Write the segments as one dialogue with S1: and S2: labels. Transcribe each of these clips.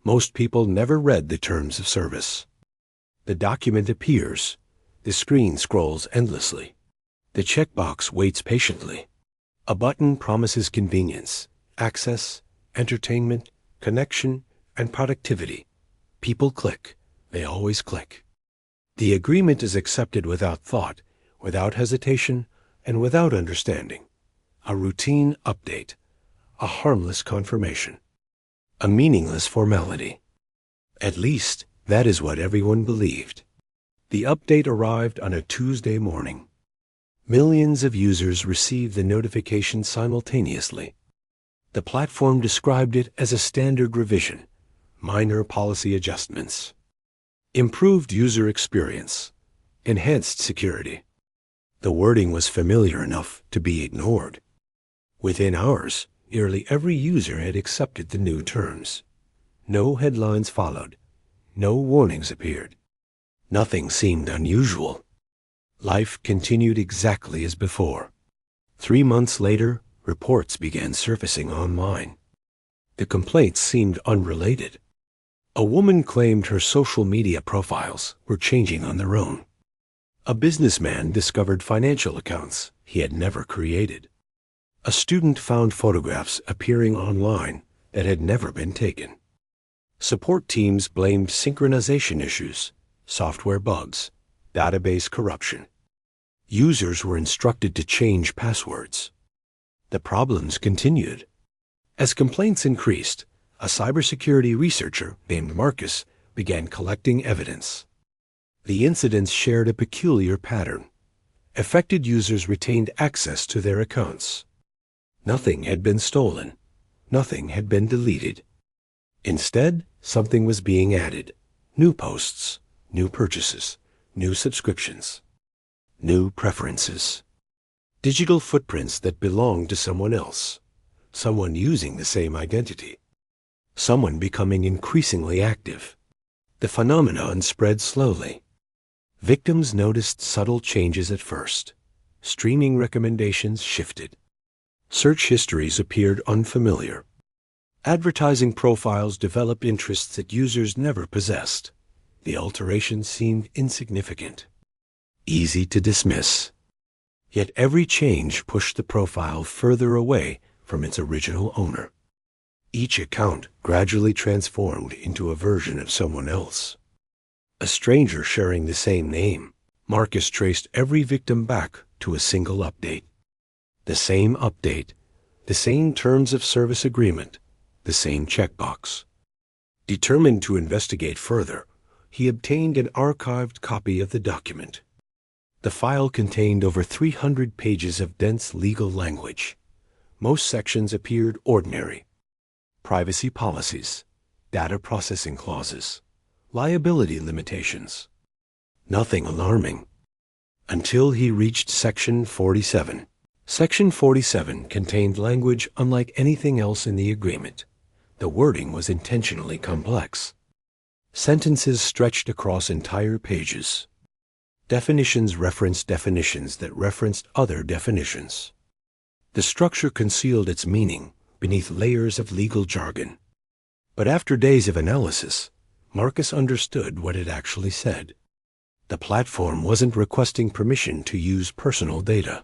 S1: Most people never read the terms of service. The document appears. The screen scrolls endlessly. The checkbox waits patiently. A button promises convenience, access, entertainment, connection, and productivity. People click. They always click. The agreement is accepted without thought, without hesitation, and without understanding. A routine update. A harmless confirmation. A meaningless formality. At least, that is what everyone believed. The update arrived on a Tuesday morning. Millions of users received the notification simultaneously. The platform described it as a standard revision, minor policy adjustments, improved user experience, enhanced security. The wording was familiar enough to be ignored. Within hours, nearly every user had accepted the new terms. No headlines followed. No warnings appeared. Nothing seemed unusual. Life continued exactly as before. 3 months later, reports began surfacing online. The complaints seemed unrelated. A woman claimed her social media profiles were changing on their own. A businessman discovered financial accounts he had never created. A student found photographs appearing online that had never been taken. Support teams blamed synchronization issues, software bugs, database corruption. Users were instructed to change passwords. The problems continued. As complaints increased, a cybersecurity researcher named Marcus began collecting evidence. The incidents shared a peculiar pattern. Affected users retained access to their accounts. Nothing had been stolen. Nothing had been deleted. Instead, something was being added. New posts, new purchases, new subscriptions, new preferences. Digital footprints that belonged to someone else. Someone using the same identity. Someone becoming increasingly active. The phenomenon spread slowly. Victims noticed subtle changes at first. Streaming recommendations shifted. Search histories appeared unfamiliar. Advertising profiles developed interests that users never possessed. The alterations seemed insignificant, easy to dismiss. Yet every change pushed the profile further away from its original owner. Each account gradually transformed into a version of someone else. A stranger sharing the same name. Marcus traced every victim back to a single update. The same update, the same terms of service agreement, the same checkbox. Determined to investigate further, he obtained an archived copy of the document. The file contained over 300 pages of dense legal language. Most sections appeared ordinary. Privacy policies, data processing clauses, liability limitations. Nothing alarming. Until he reached Section 47. Section 47 contained language unlike anything else in the agreement. The wording was intentionally complex. Sentences stretched across entire pages. Definitions referenced definitions that referenced other definitions. The structure concealed its meaning beneath layers of legal jargon. But after days of analysis, Marcus understood what it actually said. The platform wasn't requesting permission to use personal data.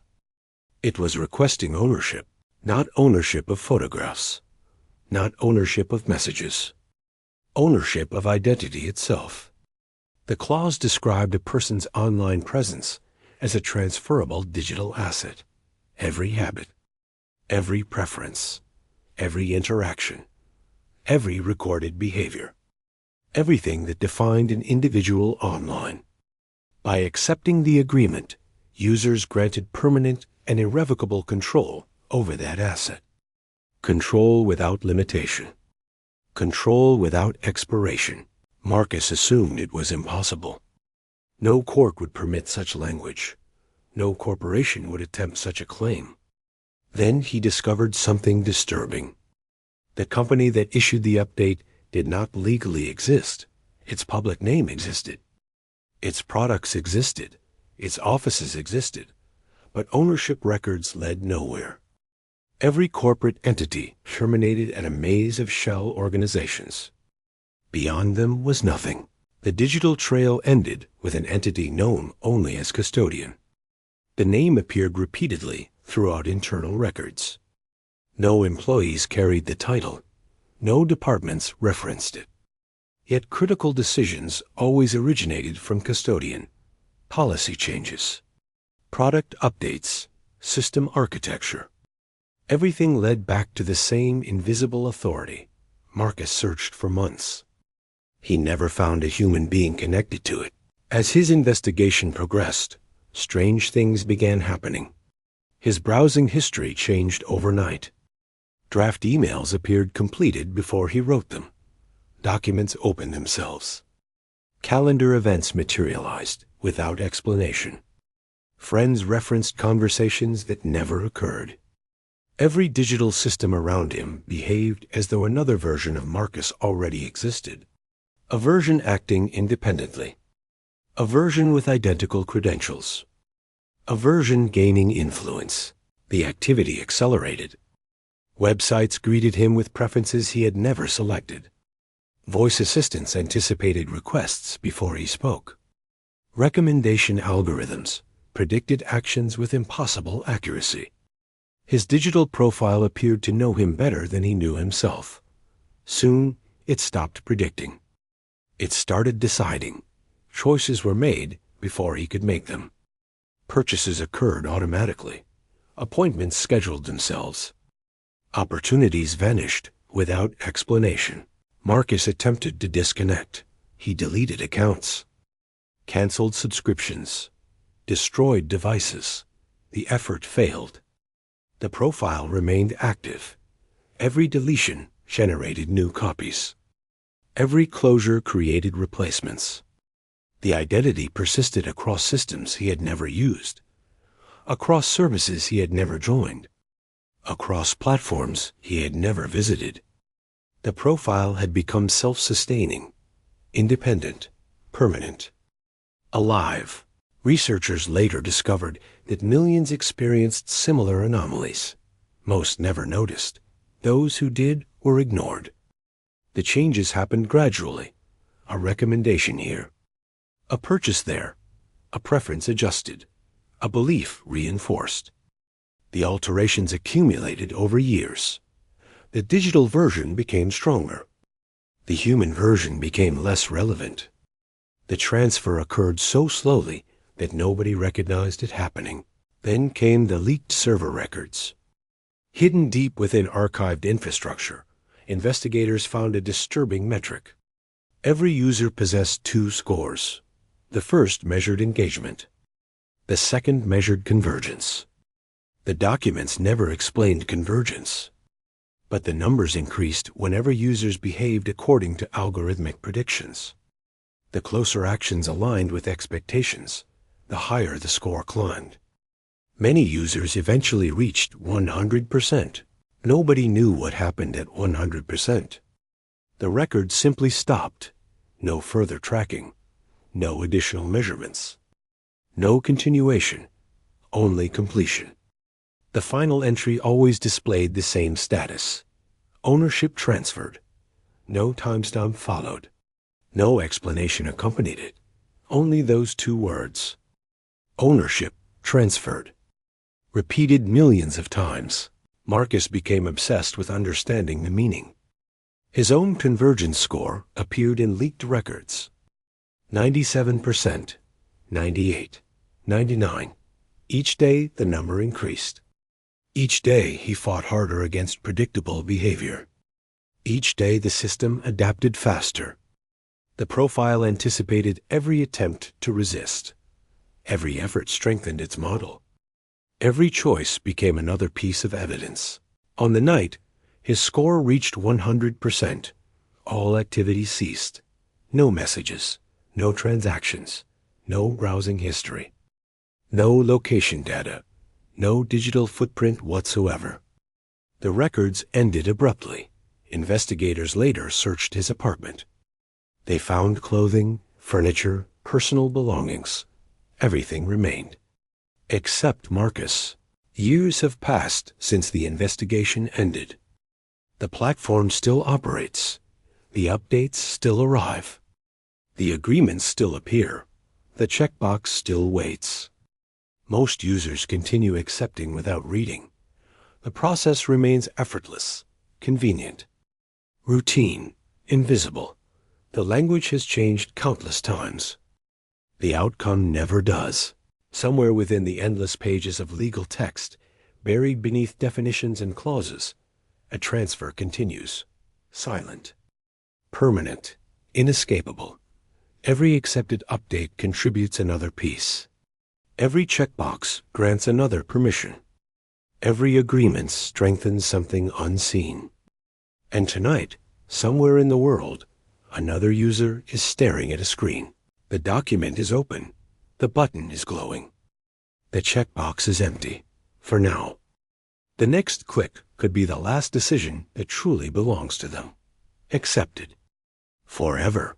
S1: It was requesting ownership, not ownership of photographs, not ownership of messages, ownership of identity itself. The clause described a person's online presence as a transferable digital asset. Every habit, every preference, every interaction, every recorded behavior, everything that defined an individual online. By accepting the agreement, users granted permanent and irrevocable control over that asset. Control without limitation. Control without expiration. Marcus assumed it was impossible. No court would permit such language. No corporation would attempt such a claim. Then he discovered something disturbing. The company that issued the update did not legally exist. Its public name existed. Its products existed. Its offices existed. But ownership records led nowhere. Every corporate entity terminated at a maze of shell organizations. Beyond them was nothing. The digital trail ended with an entity known only as Custodian. The name appeared repeatedly throughout internal records. No employees carried the title. No departments referenced it. Yet critical decisions always originated from Custodian. Policy changes, product updates, system architecture. Everything led back to the same invisible authority. Marcus searched for months. He never found a human being connected to it. As his investigation progressed, strange things began happening. His browsing history changed overnight. Draft emails appeared completed before he wrote them. Documents opened themselves. Calendar events materialized without explanation. Friends referenced conversations that never occurred. Every digital system around him behaved as though another version of Marcus already existed. A version acting independently. A version with identical credentials. A version gaining influence. The activity accelerated. Websites greeted him with preferences he had never selected. Voice assistants anticipated requests before he spoke. Recommendation algorithms predicted actions with impossible accuracy. His digital profile appeared to know him better than he knew himself. Soon, it stopped predicting. It started deciding. Choices were made before he could make them. Purchases occurred automatically. Appointments scheduled themselves. Opportunities vanished without explanation. Marcus attempted to disconnect. He deleted accounts, canceled subscriptions, destroyed devices. The effort failed. The profile remained active. Every deletion generated new copies. Every closure created replacements. The identity persisted across systems he had never used, across services he had never joined, across platforms he had never visited. The profile had become self-sustaining, independent, permanent, alive. Researchers later discovered that millions experienced similar anomalies. Most never noticed. Those who did were ignored. The changes happened gradually. A recommendation here, a purchase there, a preference adjusted, a belief reinforced. The alterations accumulated over years. The digital version became stronger. The human version became less relevant. The transfer occurred so slowly that nobody recognized it happening. Then came the leaked server records. Hidden deep within archived infrastructure, investigators found a disturbing metric. Every user possessed two scores. The first measured engagement. The second measured convergence. The documents never explained convergence, but the numbers increased whenever users behaved according to algorithmic predictions. The closer actions aligned with expectations, the higher the score climbed. Many users eventually reached 100%. Nobody knew what happened at 100%. The record simply stopped. No further tracking. No additional measurements. No continuation. Only completion. The final entry always displayed the same status. Ownership transferred. No timestamp followed. No explanation accompanied it. Only those two words. Ownership transferred. Repeated millions of times, Marcus became obsessed with understanding the meaning. His own convergence score appeared in leaked records. 97%, 98, 99. Each day the number increased. Each day he fought harder against predictable behavior. Each day the system adapted faster. The profile anticipated every attempt to resist. Every effort strengthened its model. Every choice became another piece of evidence. On the night, his score reached 100%. All activity ceased. No messages, no transactions, no browsing history, no location data, no digital footprint whatsoever. The records ended abruptly. Investigators later searched his apartment. They found clothing, furniture, personal belongings. Everything remained. Except Marcus. Years have passed since the investigation ended. The platform still operates. The updates still arrive. The agreements still appear. The checkbox still waits. Most users continue accepting without reading. The process remains effortless, convenient, routine, invisible. The language has changed countless times. The outcome never does. Somewhere within the endless pages of legal text, buried beneath definitions and clauses, a transfer continues, silent, permanent, inescapable. Every accepted update contributes another piece. Every checkbox grants another permission. Every agreement strengthens something unseen. And tonight, somewhere in the world, another user is staring at a screen. The document is open. The button is glowing. The checkbox is empty, for now. The next click could be the last decision that truly belongs to them. Accepted. Forever.